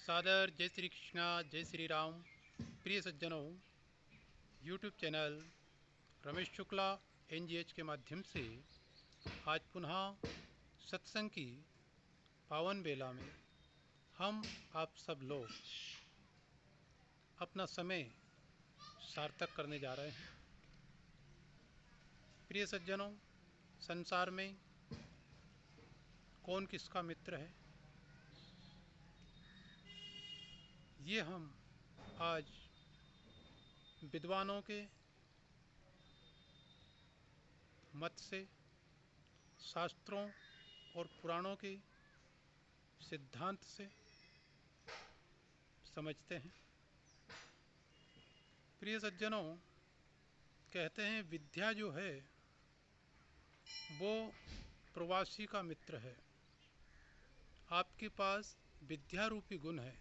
सादर जय श्री कृष्णा, जय श्री राम। प्रिय सज्जनों, YouTube channel Ramesh Shukla NGH के माध्यम से आज पुनः सत्संग की पावन बेला में हम आप सब लोग अपना समय सार्थक करने जा रहे हैं। प्रिय सज्जनों, संसार में कौन किसका मित्र है, ये हम आज विद्वानों के मत से, शास्त्रों और पुराणों के सिद्धांत से समझते हैं। प्रिय सज्जनों, कहते हैं विद्या जो है वो प्रवासी का मित्र है। आपके पास विद्या रूपी गुण है,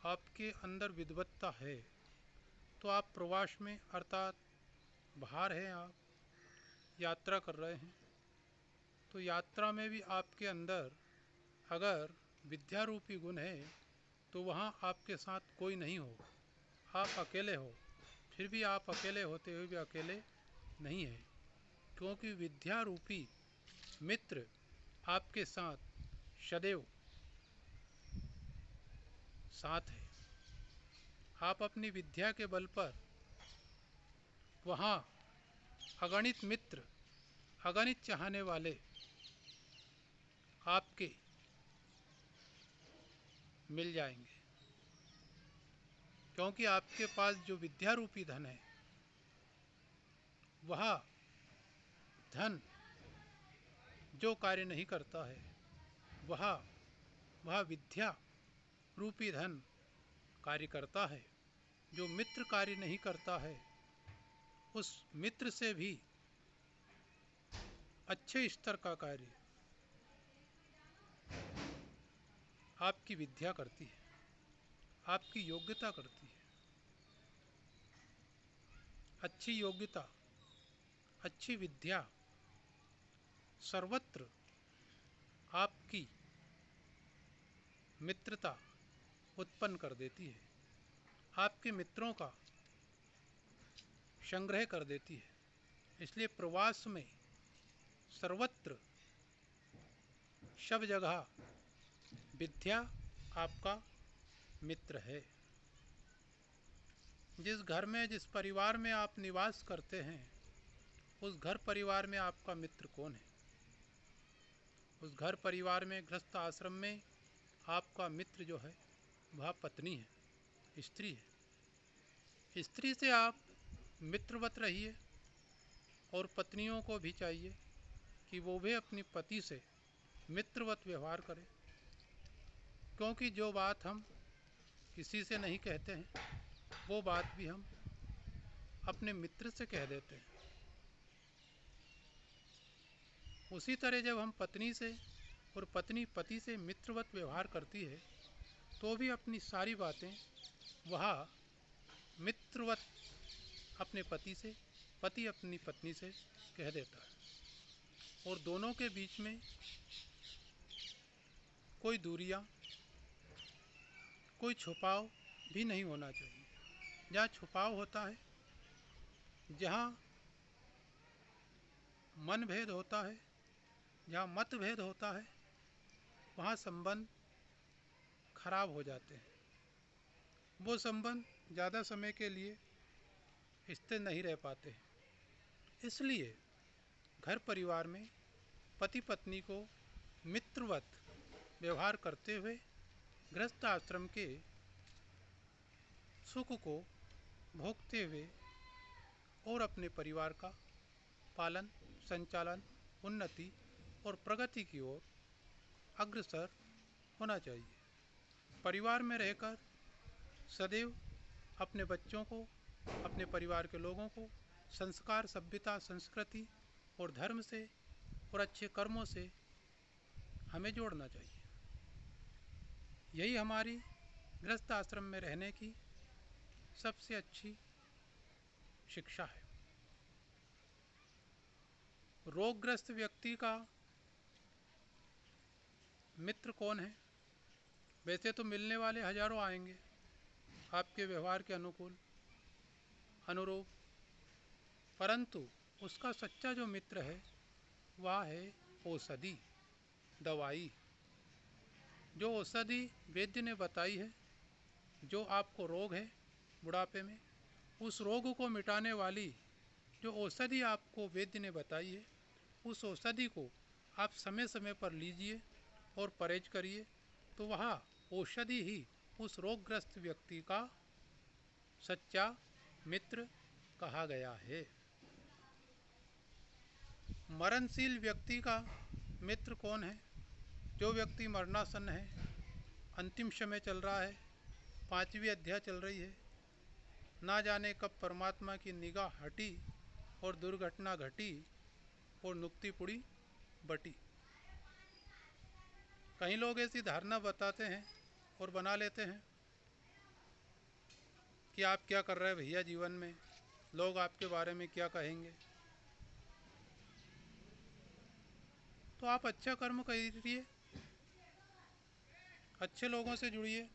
आपके अंदर विद्वत्ता है, तो आप प्रवास में अर्थात बाहर हैं, आप यात्रा कर रहे हैं, तो यात्रा में भी आपके अंदर अगर विद्या रूपी गुण है तो वहाँ आपके साथ कोई नहीं हो, आप अकेले हो। फिर भी आप अकेले होते हुए भी अकेले नहीं हैं, क्योंकि विद्या रूपी मित्र आपके साथ सदैव साथ है। आप अपनी विद्या के बल पर वहाँ अगणित मित्र, अगणित चाहने वाले आपके मिल जाएंगे, क्योंकि आपके पास जो विद्या रूपी धन है वह धन जो कार्य नहीं करता है वह विद्या रूपी धन कार्य करता है। जो मित्र कार्य नहीं करता है उस मित्र से भी अच्छे स्तर का कार्य आपकी विद्या करती है, आपकी योग्यता करती है। अच्छी योग्यता, अच्छी विद्या सर्वत्र आपकी मित्रता उत्पन्न कर देती है, आपके मित्रों का संग्रह कर देती है। इसलिए प्रवास में सर्वत्र सब जगह विद्या आपका मित्र है। जिस घर में, जिस परिवार में आप निवास करते हैं, उस घर परिवार में आपका मित्र कौन है? उस घर परिवार में, गृहस्थ आश्रम में आपका मित्र जो है वह पत्नी है, स्त्री है। स्त्री से आप मित्रवत रहिए, और पत्नियों को भी चाहिए कि वो भी अपनी पति से मित्रवत व्यवहार करें, क्योंकि जो बात हम किसी से नहीं कहते हैं वो बात भी हम अपने मित्र से कह देते हैं। उसी तरह जब हम पत्नी से और पत्नी पति से मित्रवत व्यवहार करती है तो भी अपनी सारी बातें वह मित्रवत अपने पति से, पति अपनी पत्नी से कह देता है। और दोनों के बीच में कोई दूरियां, कोई छुपाव भी नहीं होना चाहिए। जहाँ छुपाव होता है, जहाँ मनभेद होता है, जहाँ मतभेद होता है, वहाँ संबंध खराब हो जाते हैं। वो संबंध ज़्यादा समय के लिए स्थिर नहीं रह पाते हैं। इसलिए घर परिवार में पति पत्नी को मित्रवत व्यवहार करते हुए गृहस्थ आश्रम के सुख को भोगते हुए और अपने परिवार का पालन, संचालन, उन्नति और प्रगति की ओर अग्रसर होना चाहिए। परिवार में रहकर सदैव अपने बच्चों को, अपने परिवार के लोगों को संस्कार, सभ्यता, संस्कृति और धर्म से और अच्छे कर्मों से हमें जोड़ना चाहिए। यही हमारी गृहस्थ आश्रम में रहने की सबसे अच्छी शिक्षा है। रोगग्रस्त व्यक्ति का मित्र कौन है? वैसे तो मिलने वाले हजारों आएंगे आपके व्यवहार के अनुरूप, परंतु उसका सच्चा जो मित्र है वह है औषधि, दवाई। जो औषधि वैद्य ने बताई है, जो आपको रोग है बुढ़ापे में, उस रोग को मिटाने वाली जो औषधि आपको वैद्य ने बताई है, उस औषधि को आप समय समय पर लीजिए और परहेज करिए, तो वह औषधि ही उस रोगग्रस्त व्यक्ति का सच्चा मित्र कहा गया है। मरणशील व्यक्ति का मित्र कौन है? जो व्यक्ति मरणासन्न है, अंतिम समय चल रहा है, 5वीं अध्याय चल रही है, ना जाने कब परमात्मा की निगाह हटी और दुर्घटना घटी और नुक्ति पुड़ी बटी। कई लोग ऐसी धारणा बताते हैं और बना लेते हैं कि आप क्या कर रहे हैं भैया जीवन में, लोग आपके बारे में क्या कहेंगे। तो आप अच्छा कर्म करिए, अच्छे लोगों से जुड़िए,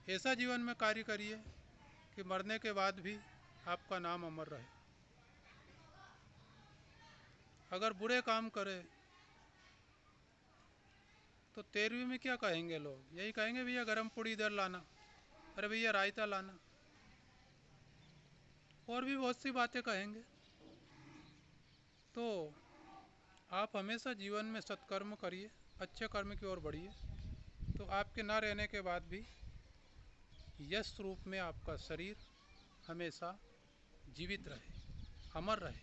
ऐसा जीवन में कार्य करिए कि मरने के बाद भी आपका नाम अमर रहे। अगर बुरे काम करे तो 13वीं में क्या कहेंगे लोग? यही कहेंगे भैया गरम पूड़ी इधर लाना, अरे भैया रायता लाना, और भी बहुत सी बातें कहेंगे। तो आप हमेशा जीवन में सत्कर्म करिए, अच्छे कर्म की ओर बढ़िए, तो आपके ना रहने के बाद भी यश रूप में आपका शरीर हमेशा जीवित रहे, अमर रहे।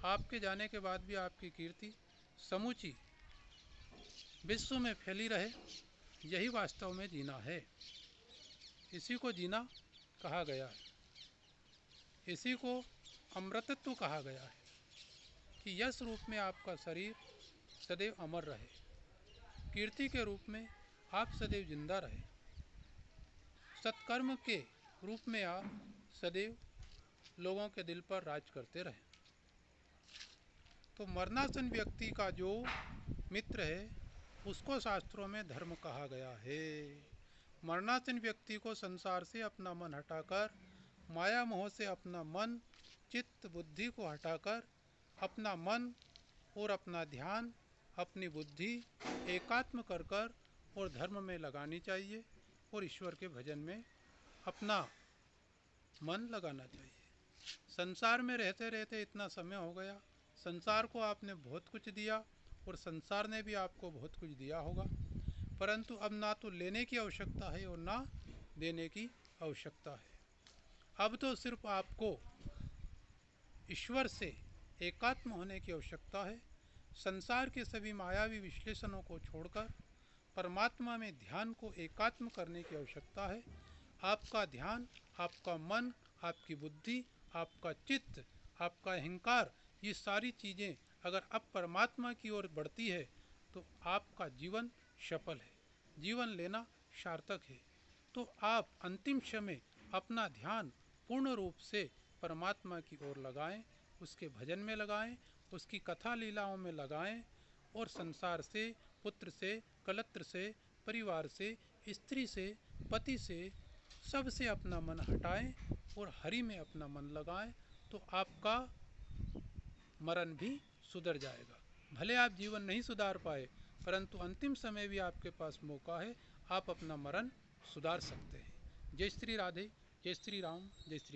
आपके जाने के बाद भी आपकी कीर्ति समूची विश्व में फैली रहे। यही वास्तव में जीना है, इसी को जीना कहा गया है, इसी को अमृतत्व कहा गया है कि यश रूप में आपका शरीर सदैव अमर रहे, कीर्ति के रूप में आप सदैव जिंदा रहे, सत्कर्म के रूप में आप सदैव लोगों के दिल पर राज करते रहे। तो मरणासन व्यक्ति का जो मित्र है उसको शास्त्रों में धर्म कहा गया है। मरणासन व्यक्ति को संसार से अपना मन हटाकर, माया मोह से अपना मन चित्त बुद्धि को हटाकर, अपना मन और अपना ध्यान, अपनी बुद्धि एकात्म कर कर और धर्म में लगानी चाहिए और ईश्वर के भजन में अपना मन लगाना चाहिए। संसार में रहते रहते इतना समय हो गया, संसार को आपने बहुत कुछ दिया और संसार ने भी आपको बहुत कुछ दिया होगा, परंतु अब ना तो लेने की आवश्यकता है और ना देने की आवश्यकता है। अब तो सिर्फ आपको ईश्वर से एकात्म होने की आवश्यकता है। संसार के सभी मायावी विश्लेषणों को छोड़कर परमात्मा में ध्यान को एकात्म करने की आवश्यकता है। आपका ध्यान, आपका मन, आपकी बुद्धि, आपका चित्त, आपका अहंकार, ये सारी चीज़ें अगर अब परमात्मा की ओर बढ़ती है तो आपका जीवन सफल है, जीवन लेना सार्थक है। तो आप अंतिम समय अपना ध्यान पूर्ण रूप से परमात्मा की ओर लगाएं, उसके भजन में लगाएं, उसकी कथा लीलाओं में लगाएं और संसार से, पुत्र से, कलत्र से, परिवार से, स्त्री से, पति से, सबसे अपना मन हटाएं और हरि में अपना मन लगाएं, तो आपका मरण भी सुधर जाएगा। भले आप जीवन नहीं सुधार पाए, परंतु अंतिम समय भी आपके पास मौका है, आप अपना मरण सुधार सकते हैं। जय श्री राधे, जय श्री राम, जय श्री